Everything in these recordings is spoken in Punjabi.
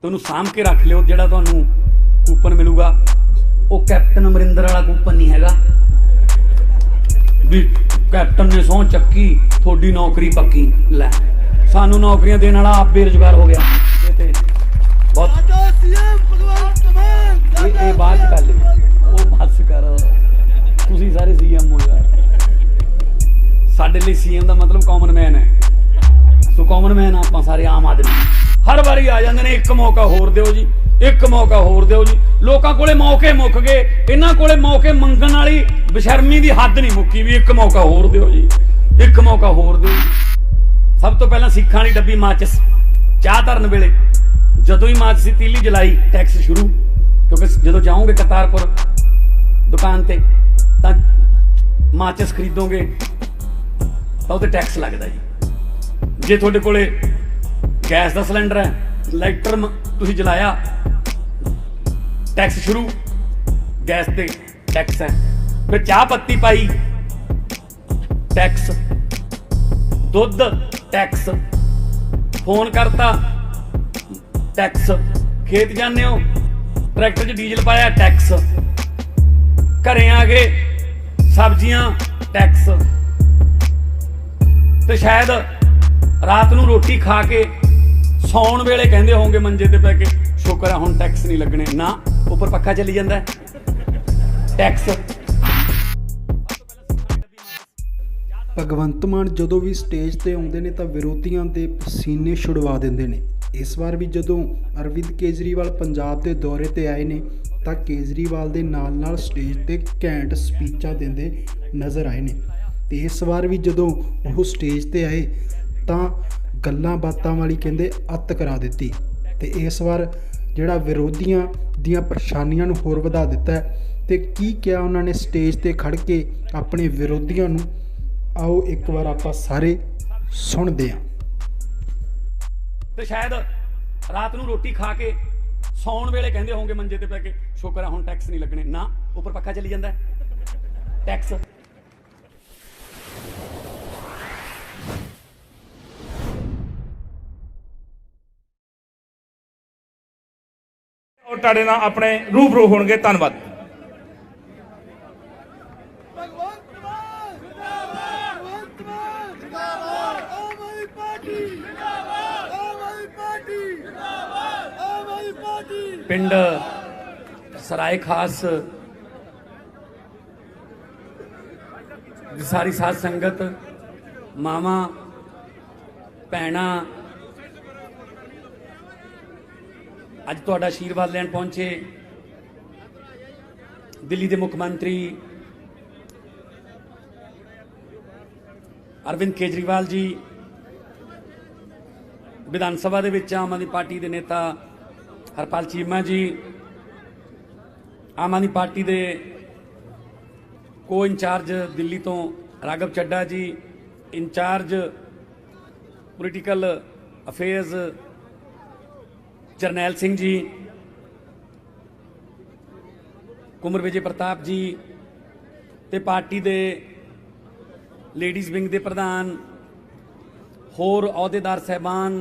तुहानूं साम के रख लिओ। जिहड़ा तुहानूं कूपन मिलूगा वो कैप्टन अमरिंदर वाला कूपन नहीं हैगा भी कैप्टन ने सौं चक्की थोड़ी नौकरी पक्की। लै सानू नौकरियां देने वाला आप बेरोजगार हो गया। ये बहुत बात कर ली वो बस कर तुसीं सारे सीएम हो यार। साडे लिए सीएम का मतलब कॉमन मैन है। सो कॉमन मैन आपां सारे आम आदमी हर बारी आ जाते हैं। एक मौका होर दिओ जी, एक मौका होर दिओ जी। लोकां कोले मौके मुक गए, इन्हां कोले मौके मंगण वाली बेशर्मी दी हद नहीं मुक्की भी एक मौका होर दिओ जी, एक मौका होर दिओ जी। सब तो पहला सिखां वाली डब्बी माचिस चाह धरन वेले जदों ही माचिस की तीली जलाई टैक्स शुरू। क्योंकि जो जाओगे करतारपुर दुकान ते तां माचिस खरीदोगे तो उत्ते टैक्स लगदा जी। जे तुहाडे कोले गैस का सिलेंडर है लाइटर तुसीं जलाया टैक्स शुरू, गैस ते टैक्स है। फिर चाह पत्ती पाई टैक्स, दुध टैक्स, फोन करता टैक्स, खेत जाने हो ट्रैक्टर च डीजल पाया टैक्स, घरें आ गए सब्जियां टैक्स। तो शायद रात नूं रोटी खा के सौण वेले कहंदे होंगे मंजे ते पै के शुक्र है हुण टैक्स नहीं लगने। ना उपर पक्खा चली जांदा है टैक्स। भगवंत मान जदों भी स्टेज ते आउंदे ने तां विरोधियां दे पसीने छुड़वा दिंदे ने। इस बार भी जदों अरविंद केजरीवाल पंजाब दे दौरे ते आए ने तां केजरीवाल दे नाल नाल स्टेज ते घैंट स्पीचां दिंदे नज़र आए ने। ते इस बार भी जदों वो स्टेज ते आए तां गल्लां बातां वाली कहंदे अत करा दित्ती। ते इस बार जिहड़ा विरोधियां दियां परेशानियां नूं होर वधा दित्ता है। ते की क्या उन्होंने स्टेज ते खड़ के अपने विरोधियां नूं, आओ एक बार आपां सारे सुणदे हां। ते शायद रात नूं रोटी खा के सौण वेले कहंदे होंगे मंजे ते पै के शुक्र है हुण टैक्स नहीं लगने। ना उपर पक्खा चली जांदा है टैक्स। और ਤੁਹਾਡੇ ਨਾਲ ਆਪਣੇ रूबरू होणगे। ਧੰਨਵਾਦ। पिंड सराय खास सारी साध संगत मावा भैणा अज तुहाडा आशीर्वाद लैन पहुंचे दिल्ली के मुख मंत्री अरविंद केजरीवाल जी, विधान सभा दे विच आम आदमी पार्टी के नेता हरपाल चीमा जी, आम आदमी पार्टी के को इंचार्ज दिल्ली तो राघव चड्डा जी, in charge political affairs Jarnail Singh ji, Kunwar Vijay Pratap जी, ते पार्टी दे लेडीज़ विंग के प्रधान, होर अहुदेदार साहबान,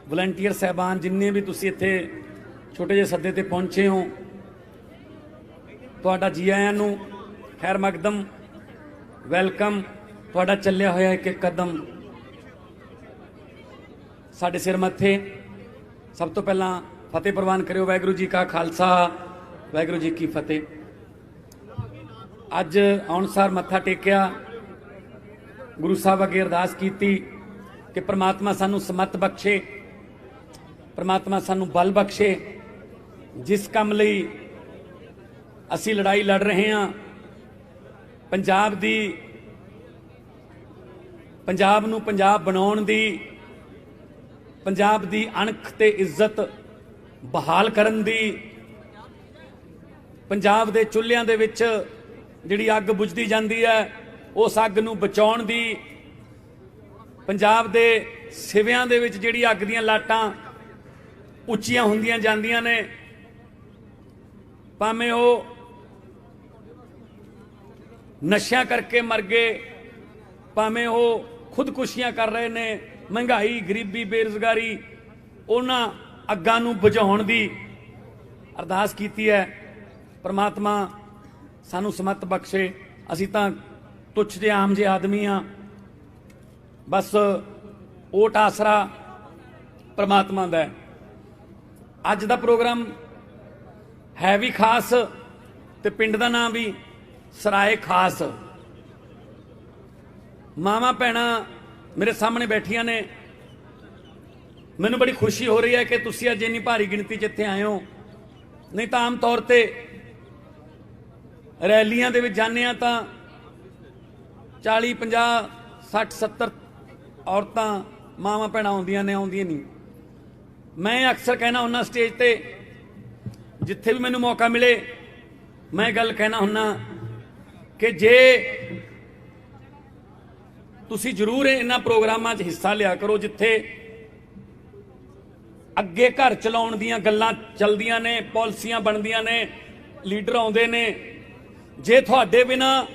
वलंटियर साहबान, जिन्ने भी तुसी इत्थे छोटे जे सद्दे ते पहुंचे हो, तुहाडा जी आयां नूं, खैर मकदम, वैलकम। तुहाडा चलिया होया एक एक कदम साडे सिर मत्थे। सब तो पहला फतेह प्रवान करियो। वाहिगुरू जी का खालसा, वाहिगुरू जी की फतेह। अज आउणसार मत्था टेकिया, गुरु साहब अगे अरदास की कि परमात्मा सानू समत बख्शे, परमात्मा सानू बल बख्शे। जिस काम लई असी लड़ाई लड़ रहे हैं, पंजाब दी, पंजाब नू पंजाब बनाउण दी, पंजाब दी अणख ते इज्जत बहाल करन दी, पंजाब दे चुल्हियां दे विच जिहड़ी अग बुझदी जांदी है उस अग नूं बचाउण दी, पंजाब दे सिवियां दे विच जिहड़ी अग दीयां लाटां उच्चियां हुंदियां जांदियां ने, भावें ओह नशा करके मर गए, भावें ओह खुदकुशियां कर रहे ने, महंगाई, गरीबी, बेरोजगारी, ਉਹਨਾਂ ਅੱਗਾਂ ਨੂੰ ਬੁਝਾਉਣ ਦੀ ਅਰਦਾਸ ਕੀਤੀ ਹੈ। ਪ੍ਰਮਾਤਮਾ ਸਾਨੂੰ ਸਮਤ ਬਖਸ਼ੇ। ਅਸੀਂ ਤਾਂ ਤੁੱਛ ਜਿਹੇ ਆਮ ਜਿਹੇ ਆਦਮੀ ਆ, ਬਸ ਓਟ ਆਸਰਾ ਪ੍ਰਮਾਤਮਾ ਦਾ ਹੈ। ਅੱਜ ਦਾ ਪ੍ਰੋਗਰਾਮ ਹੈ ਵੀ ਖਾਸ ਤੇ ਪਿੰਡ ਦਾ ਨਾਮ ਵੀ ਸਰਾਏ ਖਾਸ। ਮਾਵਾਂ ਭੈਣਾਂ ਮੇਰੇ ਸਾਹਮਣੇ ਬੈਠੀਆਂ ਨੇ। ਮੈਨੂੰ ਬੜੀ ਖੁਸ਼ੀ ਹੋ ਰਹੀ ਹੈ ਕਿ ਤੁਸੀਂ ਅੱਜ ਇੰਨੀ ਭਾਰੀ ਗਿਣਤੀ 'ਚ ਇੱਥੇ ਆਏ ਹੋ। ਨਹੀਂ ਤਾਂ ਆਮ ਤੌਰ ਤੇ ਰੈਲੀਆਂ ਦੇ ਵਿੱਚ ਜਾਂਦੇ ਆ ਤਾਂ 40 50 60 70 ਔਰਤਾਂ ਮਾਵਾਂ ਭੈਣਾਂ ਆਉਂਦੀਆਂ ਨਹੀਂ। ਮੈਂ ਅਕਸਰ ਕਹਿਣਾ ਹੁੰਦਾ ਸਟੇਜ ਤੇ, ਜਿੱਥੇ ਵੀ ਮੈਨੂੰ ਮੌਕਾ ਮਿਲੇ ਮੈਂ ਗੱਲ ਕਹਿਣਾ ਹੁੰਦਾ ਕਿ ਜੇ ਤੁਸੀਂ ਜ਼ਰੂਰ ਇਹਨਾਂ ਪ੍ਰੋਗਰਾਮਾਂ 'ਚ ਹਿੱਸਾ ਲਿਆ ਕਰੋ ਜਿੱਥੇ ਅੱਗੇ ਘਰ ਚਲਾਉਣ ਦੀਆਂ ਗੱਲਾਂ ਚੱਲਦੀਆਂ ਨੇ, ਪਾਲਿਸੀਆਂ ਬਣਦੀਆਂ ਨੇ, ਲੀਡਰ ਆਉਂਦੇ ਨੇ। ਜੇ ਤੁਹਾਡੇ ਬਿਨਾ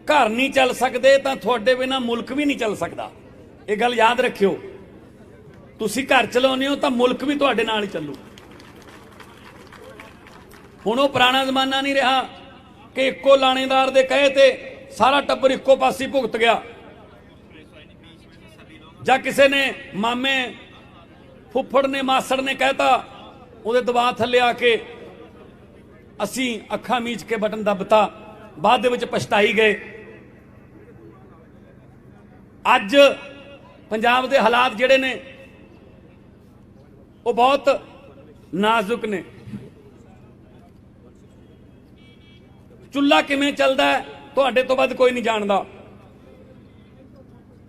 ਘਰ ਨਹੀਂ ਚੱਲ ਸਕਦੇ ਤਾਂ ਤੁਹਾਡੇ ਬਿਨਾ ਮੁਲਕ ਵੀ ਨਹੀਂ ਚੱਲ ਸਕਦਾ। ਇਹ ਗੱਲ ਯਾਦ ਰੱਖਿਓ। ਤੁਸੀਂ ਘਰ ਚਲਾਉਂਦੇ ਹੋ ਤਾਂ ਮੁਲਕ ਵੀ ਤੁਹਾਡੇ ਨਾਲ ਹੀ ਚੱਲੂ। ਹੁਣ ਉਹ ਪੁਰਾਣਾ ਜ਼ਮਾਨਾ ਨਹੀਂ ਰਿਹਾ ਕਿ ਇੱਕੋ ਲਾਣੇਦਾਰ ਦੇ ਕਹੇ ਤੇ ਸਾਰਾ ਟੱਬਰ ਇੱਕੋ ਪਾਸੇ ਭੁਗਤ ਗਿਆ, ਜਾਂ ਕਿਸੇ ਨੇ ਮਾਮੇ ਫੁੱਫੜ ਨੇ ਮਾਸੜ ਨੇ ਕਹਿਤਾ ਉਹਦੇ ਦਬਾਅ ਥੱਲੇ ਆ ਕੇ ਅਸੀਂ ਅੱਖਾਂ ਮੀਚ ਕੇ ਬਟਨ ਦੱਬਤਾ, ਬਾਅਦ ਦੇ ਵਿੱਚ ਪਛਤਾਈ ਗਏ। ਅੱਜ ਪੰਜਾਬ ਦੇ ਹਾਲਾਤ ਜਿਹੜੇ ਨੇ ਉਹ ਬਹੁਤ ਨਾਜ਼ੁਕ ਨੇ। ਚੁੱਲ੍ਹਾ ਕਿਵੇਂ ਚੱਲਦਾ ਹੈ ਤੁਹਾਡੇ ਤੋਂ ਵੱਧ ਕੋਈ ਨਹੀਂ ਜਾਣਦਾ।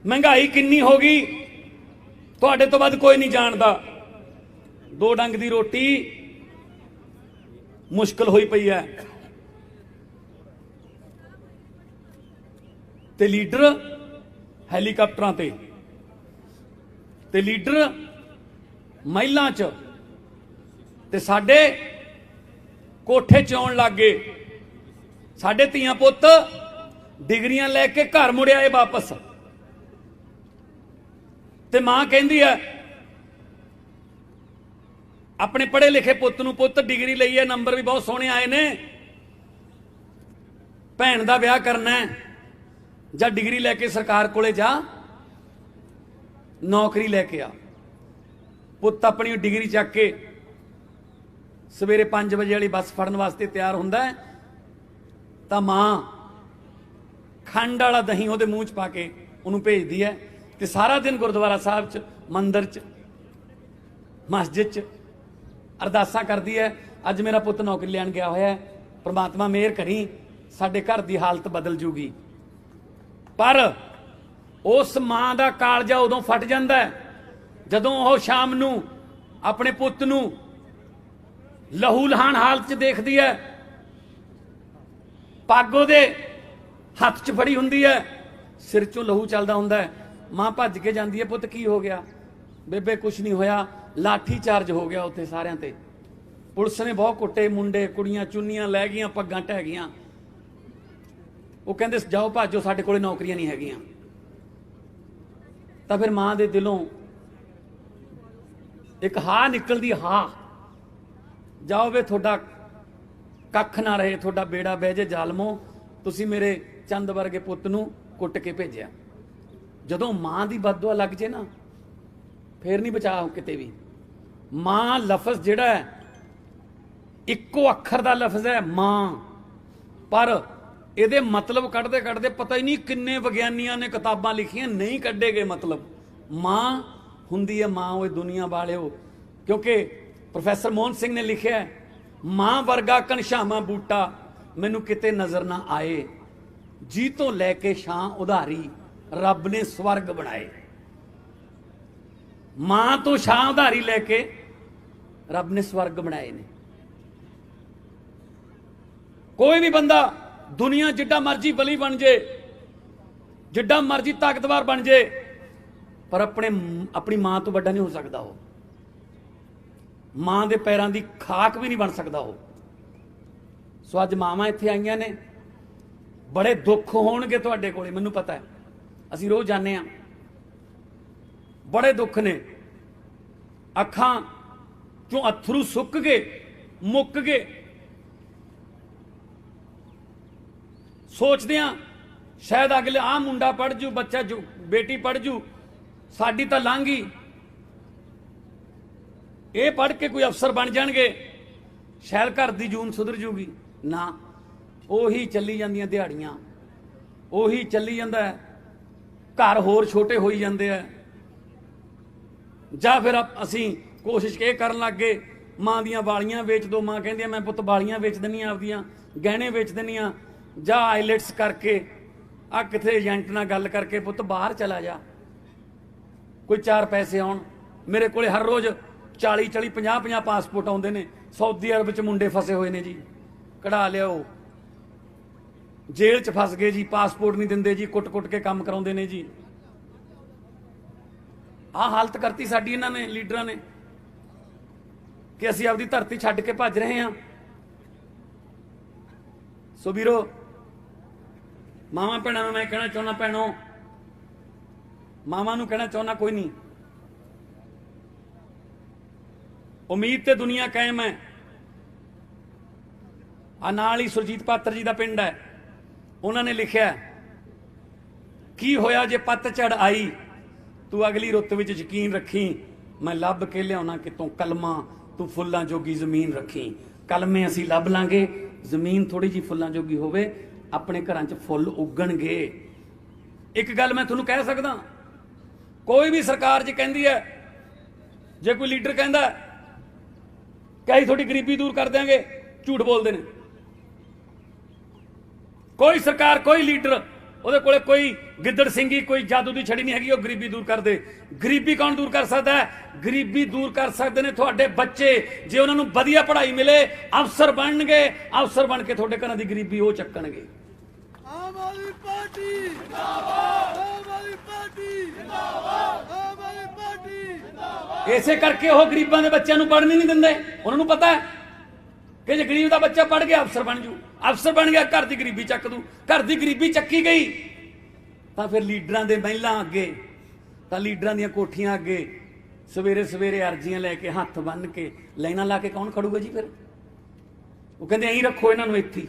ਮਹਿੰਗਾਈ ਕਿੰਨੀ ਹੋ ਗਈ ਤੁਹਾਡੇ ਤੋਂ ਵੱਧ ਕੋਈ ਨਹੀਂ ਜਾਣਦਾ। 2 ਡੰਗ ਦੀ ਰੋਟੀ ਮੁਸ਼ਕਲ ਹੋਈ ਪਈ ਹੈ ਤੇ ਲੀਡਰ ਹੈਲੀਕਾਪਟਰਾਂ ਤੇ ਲੀਡਰ ਮਹਿਲਾਂ 'ਚ ਤੇ ਸਾਡੇ ਕੋਠੇ 'ਚ ਆਉਣ ਲੱਗ ਗਏ। ਸਾਡੇ ਧੀਆਂ ਪੁੱਤ ਡਿਗਰੀਆਂ ਲੈ ਕੇ ਘਰ ਮੁੜ ਆਏ ਵਾਪਸ, ਤੇ ਮਾਂ ਕਹਿੰਦੀ ਹੈ ਆਪਣੇ ਪੜ੍ਹੇ ਲਿਖੇ ਪੁੱਤ ਨੂੰ, ਪੁੱਤ ਡਿਗਰੀ ਲਈ ਹੈ, ਨੰਬਰ ਵੀ ਬਹੁਤ ਸੋਹਣੇ ਆਏ ਨੇ, ਭੈਣ ਦਾ ਵਿਆਹ ਕਰਨਾ ਹੈ, ਜਾਂ ਡਿਗਰੀ ਲੈ ਕੇ ਸਰਕਾਰ ਕੋਲੇ ਜਾ, ਨੌਕਰੀ ਲੈ ਕੇ ਆ। ਪੁੱਤ ਆਪਣੀ ਡਿਗਰੀ ਚੱਕ ਕੇ ਸਵੇਰੇ 5 ਵਜੇ ਵਾਲੀ ਬੱਸ ਫੜਨ ਵਾਸਤੇ ਤਿਆਰ ਹੁੰਦਾ ਹੈ ਤਾਂ ਮਾਂ ਖੰਡ ਵਾਲਾ ਦਹੀਂ ਉਹਦੇ ਮੂੰਹ 'ਚ ਪਾ ਕੇ ਉਹਨੂੰ ਭੇਜਦੀ ਹੈ ਤੇ ਸਾਰਾ ਦਿਨ ਗੁਰਦੁਆਰਾ ਸਾਹਿਬ 'ਚ, ਮੰਦਿਰ 'ਚ, ਮਸਜਿਦ 'ਚ ਅਰਦਾਸਾਂ ਕਰਦੀ ਹੈ। ਅੱਜ ਮੇਰਾ ਪੁੱਤ ਨੌਕਰੀ ਲੈਣ ਗਿਆ ਹੋਇਆ ਹੈ, ਪ੍ਰਮਾਤਮਾ ਮਿਹਰ ਕਰੀ, ਸਾਡੇ ਘਰ ਦੀ ਹਾਲਤ ਬਦਲ ਜੂਗੀ। ਪਰ ਉਸ ਮਾਂ ਦਾ ਕਾਲਜਾ ਉਦੋਂ ਫਟ ਜਾਂਦਾ ਹੈ ਜਦੋਂ ਉਹ ਸ਼ਾਮ ਨੂੰ ਆਪਣੇ ਪੁੱਤ ਨੂੰ ਲਹੂ ਲਹਾਨ ਹਾਲਤ 'ਚ ਦੇਖਦੀ ਹੈ। ਪੱਗ ਉਹਦੇ ਹੱਥ 'ਚ ਫੜੀ ਹੁੰਦੀ ਹੈ, ਸਿਰ 'ਚੋਂ ਲਹੂ ਚੱਲਦਾ ਹੁੰਦਾ ਹੈ। ਮਾਂ ਭੱਜ ਕੇ ਜਾਂਦੀ ਹੈ, ਪੁੱਤ ਕੀ ਹੋ ਗਿਆ? ਬੇਬੇ ਕੁਛ ਨਹੀਂ ਹੋਇਆ, ਲਾਠੀ ਚਾਰਜ ਹੋ ਗਿਆ ਉੱਥੇ ਸਾਰਿਆਂ ਤੇ, ਪੁਲਿਸ ਨੇ ਬਹੁਤ ਕੁੱਟੇ, ਮੁੰਡੇ ਕੁੜੀਆਂ ਚੁੰਨੀਆਂ ਲੈ ਗਈਆਂ, ਪੱਗਾਂ ਢਹਿ ਗਈਆਂ। ਉਹ ਕਹਿੰਦੇ ਜਾਓ ਭਾਜੋ, ਸਾਡੇ ਕੋਲੇ ਨੌਕਰੀਆਂ ਨਹੀਂ ਹੈਗੀਆਂ। ਤਾਂ ਫਿਰ ਮਾਂ ਦੇ ਦਿਲੋਂ ਇੱਕ ਹਾਂ ਨਿਕਲਦੀ, ਹਾਂ ਜਾਓ ਵੇ, ਤੁਹਾਡਾ ਕੱਖ ਨਾ ਰਹੇ, ਤੁਹਾਡਾ ਬੇੜਾ ਬਹਿ ਜੇ ਜ਼ਾਲਮੋ, ਤੁਸੀਂ ਮੇਰੇ ਚੰਦ ਵਰਗੇ ਪੁੱਤ ਨੂੰ ਕੁੱਟ ਕੇ ਭੇਜਿਆ। ਜਦੋਂ ਮਾਂ ਦੀ ਬਦਦੁਆ ਲੱਗ ਜੇ ਨਾ ਫੇਰ ਨਹੀਂ ਬਚਾਅ ਕਿਤੇ ਵੀ। ਮਾਂ ਲਫ਼ਜ਼ ਜਿਹੜਾ ਹੈ ਇੱਕੋ ਅੱਖਰ ਦਾ ਲਫ਼ਜ਼ ਹੈ ਮਾਂ, ਪਰ ਇਹਦੇ ਮਤਲਬ ਕੱਢਦੇ ਕੱਢਦੇ ਪਤਾ ਹੀ ਨਹੀਂ ਕਿੰਨੇ ਵਿਗਿਆਨੀਆਂ ਨੇ ਕਿਤਾਬਾਂ ਲਿਖੀਆਂ, ਨਹੀਂ ਕੱਢੇ ਗਏ ਮਤਲਬ। ਮਾਂ ਹੁੰਦੀ ਹੈ ਮਾਂ ਓਏ ਦੁਨੀਆ ਵਾਲਿਓ, ਕਿਉਂਕਿ ਪ੍ਰੋਫੈਸਰ ਮੋਹਨ ਸਿੰਘ ਨੇ ਲਿਖਿਆ, ਮਾਂ ਵਰਗਾ ਘਣਸ਼ਾਵਾਂ ਬੂਟਾ ਮੈਨੂੰ ਕਿਤੇ ਨਜ਼ਰ ਨਾ ਆਏ, ਜੀ ਤੋਂ ਲੈ ਕੇ ਛਾਂ ਉਧਾਰੀ ਰੱਬ ਨੇ ਸਵਰਗ ਬਣਾਏ। ਮਾਂ ਤੋਂ ਛਾਂ ਉਧਾਰੀ ਲੈ ਕੇ ਰੱਬ ਨੇ ਸਵਰਗ ਬਣਾਏ ਨੇ। ਕੋਈ ਵੀ ਬੰਦਾ ਦੁਨੀਆ ਜਿੱਡਾ ਮਰਜੀ ਬਲੀ ਬਣ ਜੇ, ਜਿੱਡਾ ਮਰਜੀ ਤਾਕਤਵਰ ਬਣ ਜੇ, ਪਰ ਆਪਣੀ ਮਾਂ ਤੋਂ ਵੱਡਾ ਨਹੀਂ ਹੋ ਸਕਦਾ। ਉਹ ਮਾਂ ਦੇ ਪੈਰਾਂ ਦੀ ਖਾਕ ਵੀ ਨਹੀਂ ਬਣ ਸਕਦਾ ਉਹ। ਸੋ ਅੱਜ ਮਾਵਾਂ ਇੱਥੇ ਆਈਆਂ ਨੇ, ਬੜੇ ਦੁੱਖ ਹੋਣਗੇ ਤੁਹਾਡੇ ਕੋਲੇ, ਮੈਨੂੰ ਪਤਾ ਹੈ, ਅਸੀਂ ਰੋਜ਼ ਜਾਂਦੇ ਹਾਂ, ਬੜੇ ਦੁੱਖ ਨੇ। ਅੱਖਾਂ ਚੋਂ ਅਥਰੂ ਸੁੱਕ ਗਏ, ਮੁੱਕ ਗਏ। ਸੋਚਦੇ ਆ ਸ਼ਾਇਦ ਅਗਲੇ ਆ ਮੁੰਡਾ ਪੜ ਜੂ, ਬੱਚਾ ਜੂ, ਬੇਟੀ ਪੜ ਜੂ, ਸਾਡੀ ਤਾਂ ਲੰਘ ਗਈ, ਇਹ ਪੜ ਕੇ ਕੋਈ ਅਫਸਰ ਬਣ ਜਾਣਗੇ, ਸ਼ਾਇਦ ਘਰ ਦੀ ਜੂਨ ਸੁਧਰ ਜੂਗੀ। ਨਾ, ਉਹੀ ਚੱਲੀ ਜਾਂਦੀਆਂ ਦਿਹਾੜੀਆਂ, ਉਹੀ ਚੱਲੀ ਜਾਂਦਾ ਹੈ, ਘਰ ਹੋਰ ਛੋਟੇ ਹੋਈ ਜਾਂਦੇ ਆ। ਜਾਂ ਫਿਰ ਅਸੀਂ ਕੋਸ਼ਿਸ਼ ਇਹ ਕਰਨ ਲੱਗ ਗਏ, ਮਾਂ ਦੀਆਂ ਵਾਲੀਆਂ ਵੇਚ ਦੋ, ਮਾਂ ਕਹਿੰਦੀ ਆ ਮੈਂ ਪੁੱਤ ਵਾਲੀਆਂ ਵੇਚ ਦਿੰਦੀ ਆ, ਆਪਦੀਆਂ ਗਹਿਣੇ ਵੇਚ ਦਿੰਦੀ ਆ, ਜਾਂ ਆਈਲੈਟਸ ਕਰਕੇ ਆ ਕਿਥੇ ਏਜੰਟ ਨਾਲ ਗੱਲ ਕਰਕੇ ਪੁੱਤ ਬਾਹਰ ਚਲਾ ਜਾ, ਕੋਈ 4 ਪੈਸੇ ਆਉਣ। ਮੇਰੇ ਕੋਲੇ ਹਰ ਰੋਜ਼ 40 50 ਪਾਸਪੋਰਟ ਆਉਂਦੇ ਨੇ। ਸਾਊਦੀ ਅਰਬ ਚ ਮੁੰਡੇ ਫਸੇ ਹੋਏ ਨੇ ਜੀ, ਕਢਾ ਲਿਆਓ। ਜੇਲ੍ਹ ਚ ਫਸ ਗਏ ਜੀ, ਪਾਸਪੋਰਟ ਨਹੀਂ ਦਿੰਦੇ ਜੀ, ਕੁੱਟ ਕੇ ਕੰਮ ਕਰਾਉਂਦੇ ਨੇ ਜੀ। ਆਹ ਹਾਲਤ ਕਰਤੀ ਸਾਡੀ ਇਹਨਾਂ ਨੇ, ਲੀਡਰਾਂ ਨੇ, ਕਿ ਅਸੀਂ ਆਪਦੀ ਧਰਤੀ ਛੱਡ ਕੇ ਭੱਜ ਰਹੇ ਹਾਂ। ਸੋ ਵੀਰੋ, ਮਾਵਾਂ ਭੈਣਾਂ ਨੂੰ ਮੈਂ ਕਹਿਣਾ ਚਾਹੁੰਦਾ, ਭੈਣੋ ਮਾਵਾਂ ਨੂੰ ਕਹਿਣਾ ਚਾਹੁੰਦਾ, ਕੋਈ ਨਹੀਂ, ਉਮੀਦ ਤੇ ਦੁਨੀਆ ਕਾਇਮ ਹੈ। ਆ ਨਾਲ ਹੀ ਸੁਰਜੀਤ ਪਾਤਰ ਜੀ ਦਾ ਪਿੰਡ ਹੈ, ਉਹਨਾਂ ਨੇ ਲਿਖਿਆ, ਕੀ ਹੋਇਆ ਜੇ ਪੱਤਝੜ ਆਈ, ਤੂੰ ਅਗਲੀ ਰੁੱਤ ਵਿੱਚ ਯਕੀਨ ਰੱਖੀ, ਮੈਂ ਲੱਭ ਕੇ ਲਿਆਉਣਾ ਕਿਤੋਂ ਕਲਮਾਂ, ਤੂੰ ਫੁੱਲਾਂ ਜੋਗੀ ਜ਼ਮੀਨ ਰੱਖੀ। ਕਲਮੇ ਅਸੀਂ ਲੱਭ ਲਾਂਗੇ, ਜ਼ਮੀਨ ਥੋੜੀ ਜਿਹੀ ਫੁੱਲਾਂ ਜੋਗੀ ਹੋਵੇ, ਆਪਣੇ ਘਰਾਂ 'ਚ ਫੁੱਲ ਉੱਗਣਗੇ। ਇੱਕ ਗੱਲ ਮੈਂ ਤੁਹਾਨੂੰ ਕਹਿ ਸਕਦਾ, ਕੋਈ ਵੀ ਸਰਕਾਰ ਜੇ ਕਹਿੰਦੀ ਹੈ, ਜੇ ਕੋਈ ਲੀਡਰ ਕਹਿੰਦਾ ਕਿ ਅਸੀਂ ਤੁਹਾਡੀ ਗਰੀਬੀ ਦੂਰ ਕਰ ਦਿਆਂਗੇ, ਝੂਠ ਬੋਲਦੇ ਨੇ। ਕੋਈ ਸਰਕਾਰ, ਕੋਈ ਲੀਡਰ, ਉਹਦੇ ਕੋਲੇ ਕੋਈ ਗਿੱਦੜ ਸਿੰਘੀ, ਕੋਈ ਜਾਦੂ ਦੀ ਛੜੀ ਨਹੀਂ ਹੈਗੀ, ਉਹ ਗਰੀਬੀ ਦੂਰ ਕਰ ਦੇ। ਗਰੀਬੀ ਕੌਣ ਦੂਰ ਕਰ ਸਕਦਾ ਹੈ? ਗਰੀਬੀ ਦੂਰ ਕਰ ਸਕਦੇ ਨੇ ਤੁਹਾਡੇ ਬੱਚੇ, ਜੇ ਉਹਨਾਂ ਨੂੰ ਵਧੀਆ ਪੜ੍ਹਾਈ ਮਿਲੇ, ਅਫਸਰ ਬਣਨਗੇ, ਅਫਸਰ ਬਣ ਕੇ ਤੁਹਾਡੇ ਘਰਾਂ ਦੀ ਗਰੀਬੀ ਉਹ ਚੱਕਣਗੇ। ਆਮ ਆਦਮੀ ਪਾਰਟੀ ਜਿੰਦਾਬਾਦ, ਆਮ ਆਦਮੀ ਪਾਰਟੀ ਜਿੰਦਾਬਾਦ, ਆਮ ਆਦਮੀ ਪਾਰਟੀ ਜਿੰਦਾਬਾਦ। ਇਸੇ ਕਰਕੇ ਉਹ ਗਰੀਬਾਂ ਦੇ ਬੱਚਿਆਂ ਨੂੰ ਪੜ੍ਹਨ ਨਹੀਂ ਦਿੰਦੇ। ਉਹਨਾਂ ਨੂੰ ਪਤਾ ਹੈ ਕਿ ਜੇ ਗਰੀਬ ਦਾ ਬੱਚਾ ਪੜ੍ਹ ਗਿਆ ਅਫਸਰ ਬਣ ਜੂ, ਅਫਸਰ ਬਣ ਗਿਆ ਘਰ ਦੀ ਗਰੀਬੀ ਚੱਕ ਦੂ। ਘਰ ਦੀ ਗਰੀਬੀ ਚੱਕੀ ਗਈ ਤਾਂ ਫਿਰ ਲੀਡਰਾਂ ਦੇ ਮਹਿਲਾਂ ਅੱਗੇ, ਤਾਂ ਲੀਡਰਾਂ ਦੀਆਂ ਕੋਠੀਆਂ ਅੱਗੇ ਸਵੇਰੇ ਸਵੇਰੇ ਅਰਜ਼ੀਆਂ ਲੈ ਕੇ, ਹੱਥ ਬੰਨ੍ਹ ਕੇ, ਲਾਈਨਾਂ ਲਾ ਕੇ ਕੌਣ ਖੜੂਗਾ ਜੀ? ਫਿਰ ਉਹ ਕਹਿੰਦੇ ਐਂ ਰੱਖੋ ਇਹਨਾਂ ਨੂੰ, ਇੱਥੇ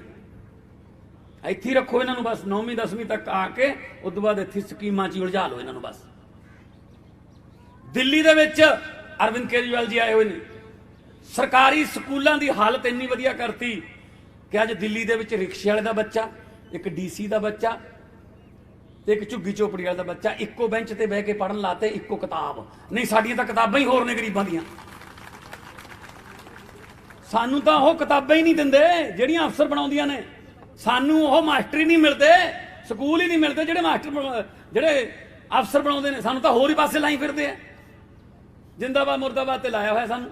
ਹੀ ਰੱਖੋ ਇਹਨਾਂ ਨੂੰ, ਬਸ 9ਵੀਂ 10ਵੀਂ ਤੱਕ ਆ ਕੇ ਉਸ ਤੋਂ ਬਾਅਦ ਇੱਥੇ ਸਕੀਮਾਂ 'ਚ ਉਲਝਾ ਲਓ ਇਹਨਾਂ ਨੂੰ ਬਸ। ਦਿੱਲੀ ਦੇ ਵਿੱਚ ਅਰਵਿੰਦ ਕੇਜਰੀਵਾਲ ਜੀ ਆਏ ਹੋਏ ਨੇ, ਸਰਕਾਰੀ ਸਕੂਲਾਂ ਦੀ ਹਾਲਤ ਇੰਨੀ ਵਧੀਆ ਕਰਤੀ ਕਿ ਅੱਜ ਦਿੱਲੀ ਦੇ ਵਿੱਚ ਰਿਕਸ਼ੇ ਵਾਲੇ ਦਾ ਬੱਚਾ, ਇੱਕ ਡੀਸੀ ਦਾ ਬੱਚਾ ਤੇ ਇੱਕ ਝੁੱਗੀ ਝੋਪੜੀ ਵਾਲੇ ਦਾ ਬੱਚਾ ਇੱਕੋ ਬੈਂਚ ਤੇ ਬਹਿ ਕੇ ਪੜ੍ਹਨ ਲਾਤੇ, ਇੱਕੋ ਕਿਤਾਬ। ਨਹੀਂ, ਸਾਡੀਆਂ ਤਾਂ ਕਿਤਾਬਾਂ ਹੀ ਹੋਰ ਨੇ ਗਰੀਬਾਂ ਦੀਆਂ। ਸਾਨੂੰ ਤਾਂ ਉਹ ਕਿਤਾਬਾਂ ਹੀ ਨਹੀਂ ਦਿੰਦੇ ਜਿਹੜੀਆਂ ਅਫਸਰ ਬਣਾਉਂਦੀਆਂ ਨੇ। ਸਾਨੂੰ ਉਹ ਮਾਸਟਰ ਹੀ ਨਹੀਂ ਮਿਲਦੇ, ਸਕੂਲ ਹੀ ਨਹੀਂ ਮਿਲਦੇ ਜਿਹੜੇ ਮਾਸਟਰ, ਜਿਹੜੇ ਅਫਸਰ ਬਣਾਉਂਦੇ ਨੇ। ਸਾਨੂੰ ਤਾਂ ਹੋਰ ਹੀ ਪਾਸੇ ਲਾਈ ਫਿਰਦੇ ਆ, ਜਿੰਦਾਬਾਦ ਮੁਰਦਾਬਾਦ ਤੇ ਲਾਇਆ ਹੋਇਆ ਸਾਨੂੰ।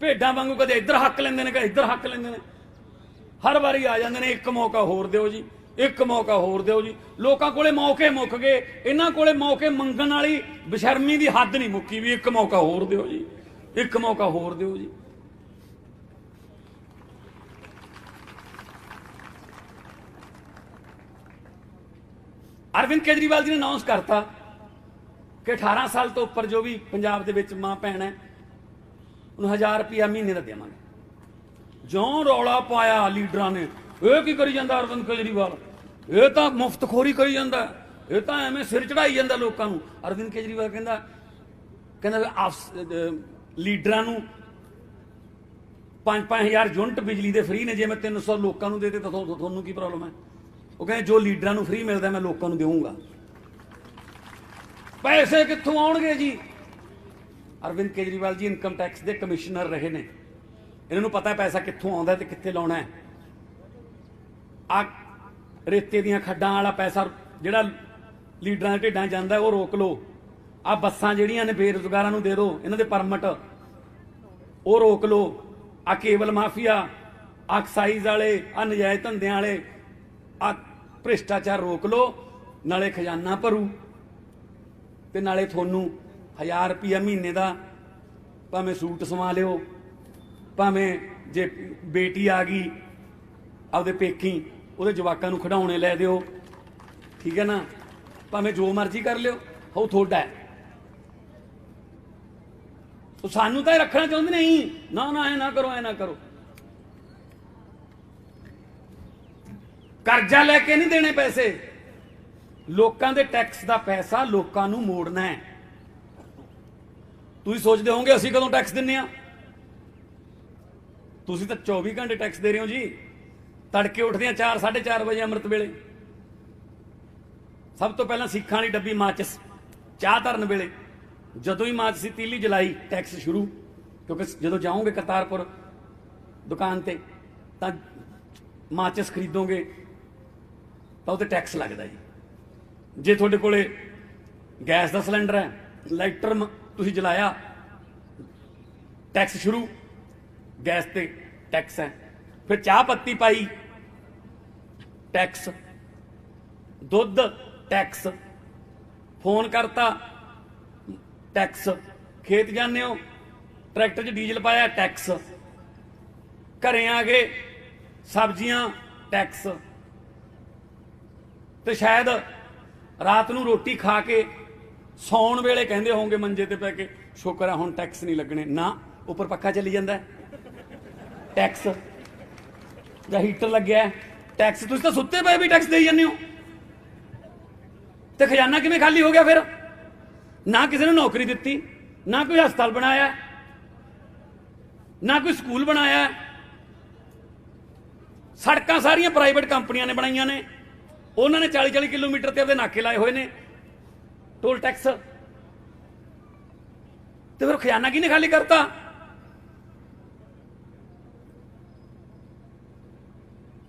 ਭੇਡਾਂ ਵਾਂਗੂ ਕਦੇ ਇੱਧਰ ਹੱਕ ਲੈਂਦੇ ਨੇ, ਕਦੇ ਇੱਧਰ ਹੱਕ ਲੈਂਦੇ ਨੇ। ਹਰ ਵਾਰੀ ਆ ਜਾਂਦੇ ਨੇ, ਇੱਕ ਮੌਕਾ ਹੋਰ ਦਿਓ ਜੀ, ਇੱਕ ਮੌਕਾ ਹੋਰ ਦਿਓ ਜੀ। ਲੋਕਾਂ ਕੋਲੇ ਮੌਕੇ ਮੁੱਕ ਗਏ, ਇਹਨਾਂ ਕੋਲੇ ਮੌਕੇ ਮੰਗਣ ਵਾਲੀ ਬੇਸ਼ਰਮੀ ਦੀ ਹੱਦ ਨਹੀਂ ਮੁੱਕੀ ਵੀ ਇੱਕ ਮੌਕਾ ਹੋਰ ਦਿਓ ਜੀ, ਇੱਕ ਮੌਕਾ ਹੋਰ ਦਿਓ ਜੀ। ਅਰਵਿੰਦ ਕੇਜਰੀਵਾਲ ਜੀ ਨੇ ਅਨਾਉਂਸ ਕਰਤਾ ਕਿ 18 ਸਾਲ ਤੋਂ ਉੱਪਰ ਜੋ ਵੀ ਪੰਜਾਬ ਦੇ ਵਿੱਚ ਮਾਂ ਭੈਣ ਹੈ, ਉਹਨੂੰ 1000 ਰੁਪਇਆ ਮਹੀਨੇ ਦਾ ਦੇਵਾਂਗੇ। ਜਿਉਂ ਰੌਲਾ ਪਾਇਆ ਲੀਡਰਾਂ ਨੇ, ਇਹ ਕੀ ਕਰੀ ਜਾਂਦਾ ਅਰਵਿੰਦ ਕੇਜਰੀਵਾਲ, ਇਹ ਤਾਂ ਮੁਫਤਖੋਰੀ ਕਰੀ ਜਾਂਦਾ, ਇਹ ਤਾਂ ਐਵੇਂ ਸਿਰ ਚੜਾਈ ਜਾਂਦਾ ਲੋਕਾਂ ਨੂੰ। ਅਰਵਿੰਦ ਕੇਜਰੀਵਾਲ ਕਹਿੰਦਾ ਲੀਡਰਾਂ ਨੂੰ 5-5000 ਯੂਨਿਟ ਬਿਜਲੀ ਦੇ ਫ੍ਰੀ ਨੇ, ਜੇ ਮੈਂ 300 ਲੋਕਾਂ ਨੂੰ ਦੇ ਦੇ ਤਾਂ ਤੁਹਾਨੂੰ ਕੀ ਪ੍ਰੋਬਲਮ ਹੈ? ਉਹ ਕਹਿੰਦੇ ਜੋ ਲੀਡਰਾਂ ਨੂੰ ਫ੍ਰੀ ਮਿਲਦਾ ਮੈਂ ਲੋਕਾਂ ਨੂੰ ਦੇਵਾਂਗਾ। ਪੈਸੇ ਕਿੱਥੋਂ ਆਉਣਗੇ ਜੀ? ਅਰਵਿੰਦ ਕੇਜਰੀਵਾਲ ਜੀ ਇਨਕਮ ਟੈਕਸ ਦੇ ਕਮਿਸ਼ਨਰ ਰਹੇ ਨੇ, ਇਹਨਾਂ ਨੂੰ ਪਤਾ ਪੈਸਾ ਕਿੱਥੋਂ ਆਉਂਦਾ ਤੇ ਕਿੱਥੇ ਲਾਉਣਾ ਹੈ। ਆ ਰੇਤੇ ਦੀਆਂ ਖੱਡਾਂ ਵਾਲਾ ਪੈਸਾ ਜਿਹੜਾ ਲੀਡਰਾਂ ਦੇ ਢਿੱਡਾਂ ਜਾਂਦਾ ਉਹ ਰੋਕ ਲਓ। ਆ ਬੱਸਾਂ ਜਿਹੜੀਆਂ ਨੇ ਬੇਰੁਜ਼ਗਾਰਾਂ ਨੂੰ ਦੇ ਦਿਓ, ਇਹਨਾਂ ਦੇ ਪਰਮਿਟ ਉਹ ਰੋਕ ਲਓ। ਆ ਕੇਬਲ ਮਾਫੀਆ, ਆ ਐਕਸਾਈਜ਼ ਵਾਲੇ, ਆ ਨਜਾਇਜ਼ ਧੰਦਿਆਂ ਵਾਲੇ, ਆ ਭ੍ਰਿਸ਼ਟਾਚਾਰ ਰੋਕ ਲਓ। ਨਾਲੇ ਖਜ਼ਾਨਾ ਭਰੂ ਤੇ ਨਾਲੇ ਤੁਹਾਨੂੰ 1000 ਰੁਪਇਆ ਮਹੀਨੇ ਦਾ ਭਾਵੇਂ ਸੂਟ ਸਵਾ ਲਿਓ, ਭਾਵੇਂ ਜੇ ਬੇਟੀ ਆ ਗਈ ਆਪਦੇ ਪੇਕੀ ਉਹਦੇ ਜਵਾਕਾਂ ਨੂੰ ਖਿਡੌਣੇ ਲੈ ਦਿਓ, ਠੀਕ ਹੈ ਨਾ, ਭਾਵੇਂ ਜੋ ਮਰਜ਼ੀ ਕਰ ਲਿਓ, ਉਹ ਤੁਹਾਡਾ ਹੈ। ਸੋ ਸਾਨੂੰ ਤਾਂ ਇਹ ਰੱਖਣਾ ਚਾਹੁੰਦੇ ਨਹੀਂ, ਨਾ ਨਾ ਐ ਨਾ ਕਰੋ, ਐ ਨਾ ਕਰੋ। ਕਰਜ਼ਾ ਲੈ ਕੇ ਨਹੀਂ ਦੇਣੇ ਪੈਸੇ, ਲੋਕਾਂ ਦੇ ਟੈਕਸ ਦਾ ਪੈਸਾ ਲੋਕਾਂ ਨੂੰ ਮੋੜਨਾ ਹੈ। ਤੁਸੀਂ ਸੋਚਦੇ ਹੋਵੋਗੇ ਅਸੀਂ ਕਦੋਂ ਟੈਕਸ ਦਿੰਨੇ ਆ? ਤੁਸੀਂ ਤਾਂ 24 ਘੰਟੇ ਟੈਕਸ ਦੇ ਰਹੇ ਹੋ ਜੀ। ਤੜਕੇ ਉੱਠਦੇ ਆ 4 4:30 ਵਜੇ ਅੰਮ੍ਰਿਤ ਵੇਲੇ, ਸਭ ਤੋਂ ਪਹਿਲਾਂ ਸਿੱਖਾਂ ਵਾਲੀ ਡੱਬੀ ਮਾਚਿਸ ਚਾਹ ਧਰਨ ਵੇਲੇ, ਜਦੋਂ ਹੀ ਮਾਚਿਸ ਤੀਲੀ ਜਲਾਈ ਟੈਕਸ ਸ਼ੁਰੂ। ਕਿਉਂਕਿ ਜਦੋਂ ਜਾਓਗੇ ਕਰਤਾਰਪੁਰ ਦੁਕਾਨ ਤੇ ਤਾਂ ਮਾਚਿਸ ਖਰੀਦੋਗੇ ਤਾਂ ਉਹ ਤੇ ਟੈਕਸ ਲੱਗਦਾ ਜੀ। ਜੇ ਤੁਹਾਡੇ ਕੋਲੇ ਗੈਸ ਦਾ ਸਿਲੰਡਰ ਹੈ, ਲਾਈਟਰ ਤੁਸੀਂ ਜਲਾਇਆ, ਟੈਕਸ ਸ਼ੁਰੂ, ਗੈਸ ਤੇ ਟੈਕਸ ਹੈ। ਫਿਰ ਚਾਹ ਪੱਤੀ ਪਾਈ, ਟੈਕਸ, ਦੁੱਧ ਟੈਕਸ, ਫੋਨ ਕਰਤਾ ਟੈਕਸ, ਖੇਤ ਜਾਂਦੇ ਹੋ ਟਰੈਕਟਰ 'ਚ ਡੀਜ਼ਲ ਪਾਇਆ ਟੈਕਸ, ਘਰੇ ਆ ਗਏ ਸਬਜ਼ੀਆਂ ਟੈਕਸ, ਤੇ ਸ਼ਾਇਦ ਰਾਤ ਨੂੰ ਰੋਟੀ ਖਾ ਕੇ ਸੌਣ ਵੇਲੇ ਕਹਿੰਦੇ ਹੋਵੋਗੇ ਮੰਜੇ ਤੇ ਪੈ ਕੇ, ਸ਼ੁਕਰ ਹੈ ਹੁਣ ਟੈਕਸ ਨਹੀਂ ਲੱਗਣੇ। ਨਾ, ਉੱਪਰ ਪੱਖਾ ਚੱਲੀ ਜਾਂਦਾ ਟੈਕਸ, ਜਾਂ ਹੀਟਰ ਲੱਗਿਆ ਟੈਕਸ। ਤੁਸੀਂ ਤਾਂ ਸੁੱਤੇ ਪਏ ਵੀ ਟੈਕਸ ਦੇਈ ਜਾਂਦੇ ਹੋ, ਤੇ ਖਜ਼ਾਨਾ ਕਿਵੇਂ ਖਾਲੀ ਹੋ ਗਿਆ ਫਿਰ? ਨਾ ਕਿਸੇ ਨੂੰ ਨੌਕਰੀ ਦਿੱਤੀ, ਨਾ ਕੋਈ ਹਸਪਤਾਲ ਬਣਾਇਆ, ਨਾ ਕੋਈ ਸਕੂਲ ਬਣਾਇਆ। ਸੜਕਾਂ ਸਾਰੀਆਂ ਪ੍ਰਾਈਵੇਟ ਕੰਪਨੀਆਂ ਨੇ ਬਣਾਈਆਂ ਨੇ, ਉਹਨਾਂ ਨੇ 40-40 ਕਿਲੋਮੀਟਰ ਤੇ ਆਪਦੇ ਨਾਕੇ ਲਾਏ ਹੋਏ ਨੇ ਟੋਲ ਟੈਕਸ। ਤੇ ਫਿਰ ਖਜ਼ਾਨਾ ਕਿਹਨੇ ਖਾਲੀ ਕਰਤਾ?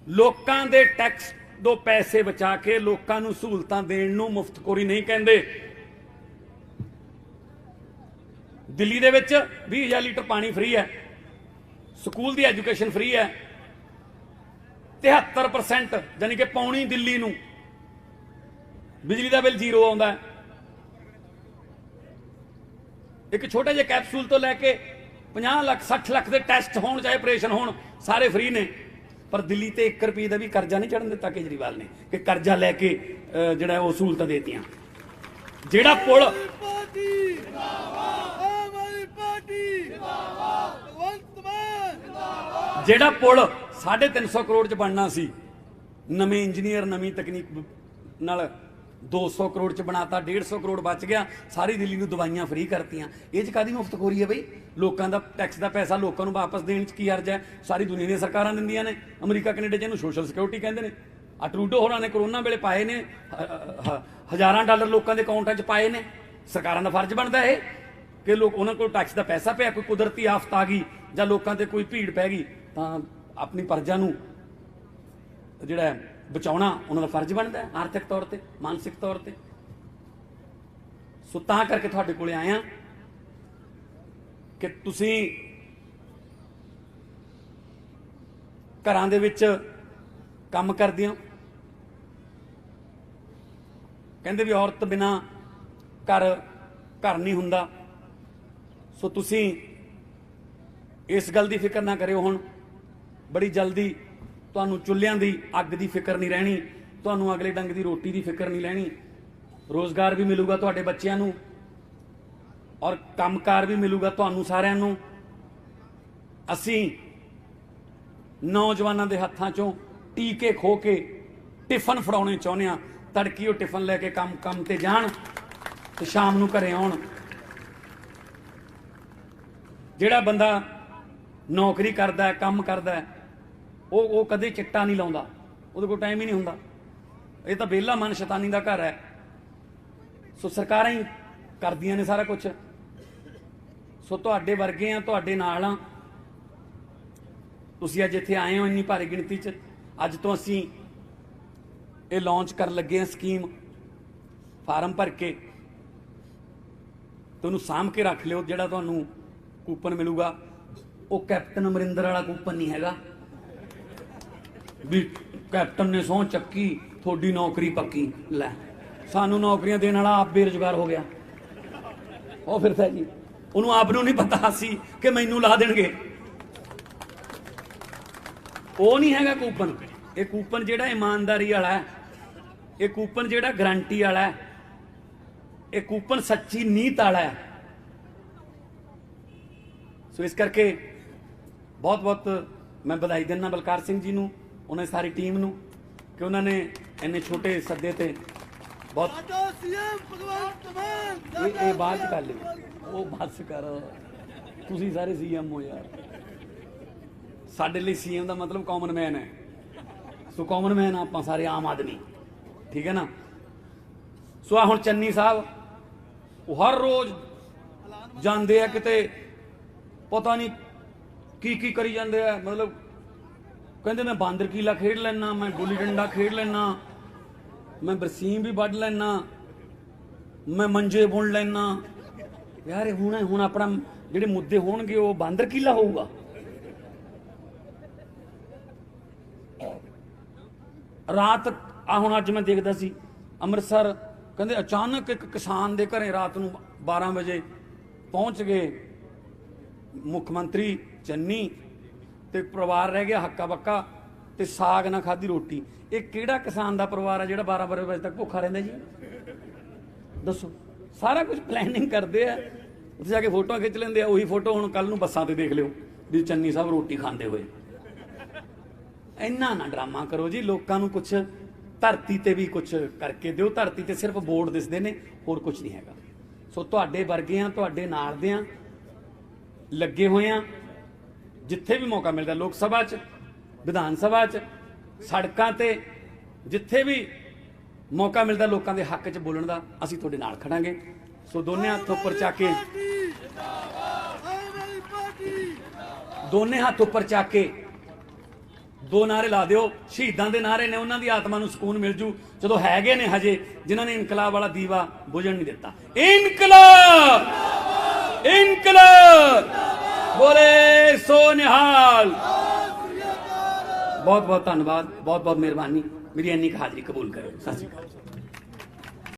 ਲੋਕਾਂ ਦੇ ਟੈਕਸ ਤੋਂ ਪੈਸੇ ਬਚਾ ਕੇ ਲੋਕਾਂ ਨੂੰ ਸਹੂਲਤਾਂ ਦੇਣ ਨੂੰ ਮੁਫਤਖੋਰੀ ਨਹੀਂ ਕਹਿੰਦੇ। ਦਿੱਲੀ ਦੇ ਵਿੱਚ 20,000 ਲੀਟਰ ਪਾਣੀ ਫ੍ਰੀ ਹੈ, ਸਕੂਲ ਦੀ ਐਜੂਕੇਸ਼ਨ ਫ੍ਰੀ ਹੈ, 73% ਯਾਨੀ ਕਿ ਪੌਣੀ ਦਿੱਲੀ ਨੂੰ ਬਿਜਲੀ ਦਾ ਬਿੱਲ ਜ਼ੀਰੋ ਆਉਂਦਾ ਹੈ। ਇੱਕ ਛੋਟੇ ਜਿਹੇ ਕੈਪਸੂਲ ਤੋਂ ਲੈ ਕੇ 50 ਲੱਖ 60 ਲੱਖ ਦੇ ਟੈਸਟ ਹੋਣ, ਚਾਹੇ ਆਪਰੇਸ਼ਨ ਹੋਣ, ਸਾਰੇ ਫ੍ਰੀ ਨੇ। ਪਰ ਦਿੱਲੀ ਤੇ 1 ਰੁਪਏ ਦਾ ਵੀ ਕਰਜ਼ਾ ਨਹੀਂ ਚੜਨ ਦਿੱਤਾ ਕੇਜਰੀਵਾਲ ਨੇ, ਕਿ ਕਰਜ਼ਾ ਲੈ ਕੇ ਜਿਹੜਾ ਉਹ ਸਹੂਲਤਾਂ ਦੇਤੀਆਂ। ਜਿਹੜਾ ਪੁਲ पार्टी जिंदाबाद, आम आदमी पार्टी जिंदाबाद, भगवंत मान जिंदाबाद। ਜਿਹੜਾ ਪੁਲ 350 ਕਰੋੜ ਚ ਬਣਨਾ ਸੀ, ਨਵੇਂ ਇੰਜੀਨੀਅਰ ਨਵੀਂ ਤਕਨੀਕ ਨਾਲ 200 ਕਰੋੜ ਚ ਬਣਾਤਾ, 150 ਕਰੋੜ ਬਚ ਗਿਆ। ਸਾਰੀ ਦਿੱਲੀ ਨੂੰ ਦਵਾਈਆਂ ਫ੍ਰੀ ਕਰਤੀਆਂ। ਇਹ ਚ ਕਾਦੀ ਮੁਫਤਖੋਰੀ ਹੈ ਬਈ? ਲੋਕਾਂ ਦਾ ਟੈਕਸ ਦਾ ਪੈਸਾ ਲੋਕਾਂ ਨੂੰ ਵਾਪਸ ਦੇਣ ਚ ਕੀ ਹਰਜ ਹੈ? ਸਾਰੀ ਦੁਨੀਆ ਦੀਆਂ ਸਰਕਾਰਾਂ ਦਿੰਦੀਆਂ ਨੇ, ਅਮਰੀਕਾ ਕੈਨੇਡਾ ਜਿਹਨੂੰ ਸੋਸ਼ਲ ਸਿਕਿਉਰਿਟੀ ਕਹਿੰਦੇ ਨੇ। ਆ ਟਰੂਡੋ ਹੋਰਾਂ ਨੇ ਕਰੋਨਾ ਵੇਲੇ ਪਾਏ ਨੇ, ਹਜ਼ਾਰਾਂ ਡਾਲਰ ਲੋਕਾਂ ਦੇ ਅਕਾਊਂਟਾਂ 'ਚ ਪਾਏ ਨੇ। ਸਰਕਾਰਾਂ ਦਾ ਫਰਜ਼ ਬਣਦਾ ਇਹ ਕਿ ਲੋਕ, ਉਹਨਾਂ ਕੋਲ ਟੈਕਸ ਦਾ ਪੈਸਾ ਪਿਆ, ਕੋਈ ਕੁਦਰਤੀ ਆਫਤ ਆ ਗਈ ਜਾਂ ਲੋਕਾਂ ਤੇ ਕੋਈ ਭੀੜ ਪੈ ਗਈ ਤਾਂ ਆਪਣੀ ਪ੍ਰਜਾ ਨੂੰ ਜਿਹੜਾ ਬਚਾਉਣਾ ਉਹਨਾਂ ਦਾ ਫਰਜ਼ ਬਣਦਾ ਹੈ, ਆਰਥਿਕ ਤੌਰ ਤੇ, ਮਾਨਸਿਕ ਤੌਰ ਤੇ। ਸੋ ਤਾਂ ਕਰਕੇ ਤੁਹਾਡੇ ਕੋਲੇ ਆਇਆ ਕਿ ਤੁਸੀਂ ਘਰਾਂ ਦੇ ਵਿੱਚ ਕੰਮ ਕਰਦੇ ਹੋ। ਕਹਿੰਦੇ ਵੀ ਔਰਤ ਬਿਨਾ ਘਰ ਨਹੀਂ ਹੁੰਦਾ। ਸੋ ਤੁਸੀਂ ਇਸ ਗੱਲ ਦੀ ਫਿਕਰ ਨਾ ਕਰਿਓ, ਹੁਣ ਬੜੀ ਜਲਦੀ ਤੁਹਾਨੂੰ ਚੁੱਲ੍ਹਿਆਂ ਦੀ ਅੱਗ ਦੀ ਫਿਕਰ ਨਹੀਂ ਰਹਿਣੀ, ਤੁਹਾਨੂੰ ਅਗਲੇ ਡੰਗ ਦੀ ਰੋਟੀ ਦੀ ਫਿਕਰ ਨਹੀਂ ਰਹਿਣੀ। ਰੋਜ਼ਗਾਰ ਵੀ ਮਿਲੂਗਾ ਤੁਹਾਡੇ ਬੱਚਿਆਂ ਨੂੰ, ਔਰ ਕੰਮਕਾਰ ਵੀ ਮਿਲੂਗਾ ਤੁਹਾਨੂੰ ਸਾਰਿਆਂ ਨੂੰ। ਅਸੀਂ ਨੌਜਵਾਨਾਂ ਦੇ ਹੱਥਾਂ ਚੋਂ ਟੀਕੇ ਖੋ ਕੇ ਟਿਫਨ ਫੜਾਉਣੇ ਚਾਹੁੰਦੇ ਹਾਂ। ਤੜਕੀ ਉਹ ਟਿਫਨ ਲੈ ਕੇ ਕੰਮ ਤੇ ਜਾਣ ਤੇ ਸ਼ਾਮ ਨੂੰ ਘਰੇ ਆਉਣ। ਜਿਹੜਾ ਬੰਦਾ ਨੌਕਰੀ ਕਰਦਾ ਹੈ, ਕੰਮ ਕਰਦਾ ਹੈ, ਉਹ ਕਦੇ ਚਿੱਟਾ ਨਹੀਂ ਲਾਉਂਦਾ, ਉਹਦੇ ਕੋਲ ਟਾਈਮ ਹੀ ਨਹੀਂ ਹੁੰਦਾ। ਇਹ ਤਾਂ ਵਿਹਲਾ ਮਨ ਸ਼ੈਤਾਨੀ ਦਾ ਘਰ ਹੈ। ਸੋ ਸਰਕਾਰਾਂ ਹੀ ਕਰਦੀਆਂ ਨੇ ਸਾਰਾ ਕੁਝ। ਸੋ ਤੁਹਾਡੇ ਵਰਗੇ ਆ, ਤੁਹਾਡੇ ਨਾਲ ਆ। ਤੁਸੀਂ ਅੱਜ ਇੱਥੇ ਆਏ ਹੋ ਇੰਨੀ ਭਾਰੀ ਗਿਣਤੀ 'ਚ। ਅੱਜ ਤੋਂ ਅਸੀਂ ਇਹ ਲਾਂਚ ਕਰਨ ਲੱਗੇ ਹਾਂ ਸਕੀਮ। ਫਾਰਮ ਭਰ ਕੇ ਤੁਹਾਨੂੰ ਸਾਂਭ ਕੇ ਰੱਖ ਲਿਓ। ਜਿਹੜਾ ਤੁਹਾਨੂੰ ਕੂਪਨ ਮਿਲੂਗਾ ਉਹ ਕੈਪਟਨ ਅਮਰਿੰਦਰ ਵਾਲਾ ਕੂਪਨ ਨਹੀਂ ਹੈਗਾ ਵੀ ਕੈਪਟਨ ਨੇ ਸਹੁੰ ਚੱਕੀ ਤੁਹਾਡੀ ਨੌਕਰੀ ਪੱਕੀ। ਲੈ, ਸਾਨੂੰ ਨੌਕਰੀਆਂ ਦੇਣ ਵਾਲਾ ਆਪ ਬੇਰੁਜ਼ਗਾਰ ਹੋ ਗਿਆ, ਉਹ ਫਿਰਦਾ ਜੀ। ਉਹਨੂੰ ਆਪ ਨੂੰ ਨਹੀਂ ਪਤਾ ਸੀ ਕਿ ਮੈਨੂੰ ਲਾ ਦੇਣਗੇ। ਉਹ ਨਹੀਂ ਹੈਗਾ ਕੂਪਨ। ਇਹ ਕੂਪਨ ਜਿਹੜਾ ਇਮਾਨਦਾਰੀ ਵਾਲਾ ਹੈ, ਇਹ ਕੂਪਨ ਜਿਹੜਾ ਗਰੰਟੀ ਵਾਲਾ ਹੈ, ਇਹ ਕੂਪਨ ਸੱਚੀ ਨੀਤ ਵਾਲਾ ਹੈ। ਸੋ ਇਸ ਕਰਕੇ ਬਹੁਤ ਬਹੁਤ ਮੈਂ ਵਧਾਈ ਦਿੰਦਾ ਬਲਕਾਰ ਸਿੰਘ ਜੀ ਨੂੰ, ਉਹਨਾਂ ਦੀ ਸਾਰੀ ਟੀਮ ਨੂੰ ਕਿ ਉਹਨਾਂ ਨੇ ਇੰਨੇ ਛੋਟੇ ਸੱਦੇ ਤੇ ਬਹੁਤ ਸਾਡਾ ਸੀਐਮ ਭਗਵੰਤ ਮਾਨ ਇਹ ਬਾਤ ਕਰ ਲਈ ਉਹ ਬਸ ਕਰ ਤੁਸੀਂ ਸਾਰੇ ਸੀਐਮ ਹੋ ਯਾਰ। ਸਾਡੇ ਲਈ ਸੀਐਮ ਦਾ ਮਤਲਬ ਕਾਮਨ ਮੈਨ ਹੈ। ਸੋ ਕਾਮਨ ਮੈਨ ਆਪਾਂ ਸਾਰੇ ਆਮ ਆਦਮੀ, ਠੀਕ ਹੈ ਨਾ। ਸੋ ਆ ਹੁਣ ਚੰਨੀ ਸਾਹਿਬ ਉਹ ਹਰ ਰੋਜ਼ ਜਾਂਦੇ ਆ ਕਿਤੇ, ਪਤਾ ਨਹੀਂ ਕੀ ਕਰੀ ਜਾਂਦੇ ਆ। ਮਤਲਬ ਕਹਿੰਦੇ ਮੈਂ ਬਾਂਦਰ ਕੀਲਾ ਖੇਡ ਲੈਣਾ, ਮੈਂ ਗੁੱਲੀ ਡੰਡਾ ਖੇਡ ਲੈਣਾ, ਮੈਂ ਬਰਸੀਮ ਵੀ ਵੱਢ ਲੈਣਾ, ਮੈਂ ਮੰਜੇ ਬੁਣ ਲੈਣਾ। ਯਾਰ ਹੁਣ ਆਪਣਾ ਜਿਹੜੇ ਮੁੱਦੇ ਹੋਣਗੇ ਉਹ ਬਾਂਦਰ ਕੀਲਾ ਹੋਊਗਾ। ਰਾਤ ਆ ਹੁਣ ਅੱਜ ਮੈਂ ਦੇਖਦਾ ਸੀ ਅੰਮ੍ਰਿਤਸਰ, ਕਹਿੰਦੇ ਅਚਾਨਕ ਇੱਕ ਕਿਸਾਨ ਦੇ ਘਰੇ ਰਾਤ ਨੂੰ 12 ਵਜੇ ਪਹੁੰਚ ਗਏ ਮੁੱਖ ਮੰਤਰੀ ਚੰਨੀ, ਤੇ ਪਰਿਵਾਰ ਰਹਿ ਗਿਆ ਹੱਕਾ ਬੱਕਾ ਤੇ ਸਾਗ ਨਾ ਖਾਧੀ ਰੋਟੀ। ਇਹ ਕਿਹੜਾ ਕਿਸਾਨ ਦਾ ਪਰਿਵਾਰ ਹੈ ਜਿਹੜਾ 12 ਵਜੇ ਤੱਕ ਭੁੱਖਾ ਰਹਿੰਦਾ ਜੀ? ਦੱਸੋ। ਸਾਰਾ ਕੁਝ ਪਲੈਨਿੰਗ ਕਰਦੇ ਆ, ਉੱਥੇ ਜਾ ਕੇ ਫੋਟੋਆਂ ਖਿੱਚ ਲੈਂਦੇ ਆ। ਉਹੀ ਫੋਟੋ ਹੁਣ ਕੱਲ ਨੂੰ ਬੱਸਾਂ ਤੇ ਦੇਖ ਲਿਓ ਵੀ ਚੰਨੀ ਸਾਹਿਬ ਰੋਟੀ ਖਾਂਦੇ ਹੋਏ। ਇੰਨਾ ਨਾ ਡਰਾਮਾ ਕਰੋ ਜੀ, ਲੋਕਾਂ ਨੂੰ ਕੁਛ ਧਰਤੀ ਤੇ ਵੀ ਕੁਛ ਕਰਕੇ ਦਿਓ। ਧਰਤੀ ਤੇ ਸਿਰਫ ਬੋਰਡ ਦਿਸਦੇ ਨੇ, ਹੋਰ ਕੁਝ ਨਹੀਂ ਹੈਗਾ। ਸੋ ਤੁਹਾਡੇ ਵਰਗਿਆਂ, ਤੁਹਾਡੇ ਨਾਲ ਦਿਆਂ ਲੱਗੇ ਹੋਏ ਆ, ਜਿੱਥੇ ਵੀ ਮੌਕਾ ਮਿਲਦਾ, ਲੋਕ ਸਭਾ 'ਚ, ਵਿਧਾਨ ਸਭਾ 'ਚ, ਸੜਕਾਂ ਤੇ, ਜਿੱਥੇ ਵੀ ਮੌਕਾ ਮਿਲਦਾ ਲੋਕਾਂ ਦੇ ਹੱਕ 'ਚ ਬੋਲਣ ਦਾ, ਅਸੀਂ ਤੁਹਾਡੇ ਨਾਲ ਖੜਾਂਗੇ। ਸੋ ਦੋਨੇ ਹੱਥ ਉੱਪਰ ਚੱਕ ਕੇ, ਦੋਨੇ ਹੱਥ ਉੱਪਰ ਚੱਕ ਕੇ ਦੋ ਨਾਰੇ ਲਾ ਦਿਓ। ਸ਼ਹੀਦਾਂ ਦੇ ਨਾਰੇ ਨੇ, ਉਹਨਾਂ ਦੀ ਆਤਮਾ ਨੂੰ ਸਕੂਨ ਮਿਲ ਜੂ। ਜਦੋਂ ਹੈਗੇ ਨੇ ਹਜੇ ਜਿਨ੍ਹਾਂ ਨੇ ਇਨਕਲਾਬ ਵਾਲਾ ਦੀਵਾ ਬੁਝਣ ਨਹੀਂ ਦਿੱਤਾ। ਇਨਕਲਾਬ, ਇਨਕਲਾਬ, ਬੋਲੇ ਸੋ ਨਿਹਾਲ। ਬਹੁਤ ਬਹੁਤ ਧੰਨਵਾਦ, ਬਹੁਤ ਬਹੁਤ ਮਿਹਰਬਾਨੀ। ਮੇਰੀ ਇੰਨੀ ਕੁ ਹਾਜ਼ਰੀ ਕਬੂਲ ਕਰੋ। ਸਤਿ ਸ਼੍ਰੀ ਅਕਾਲ।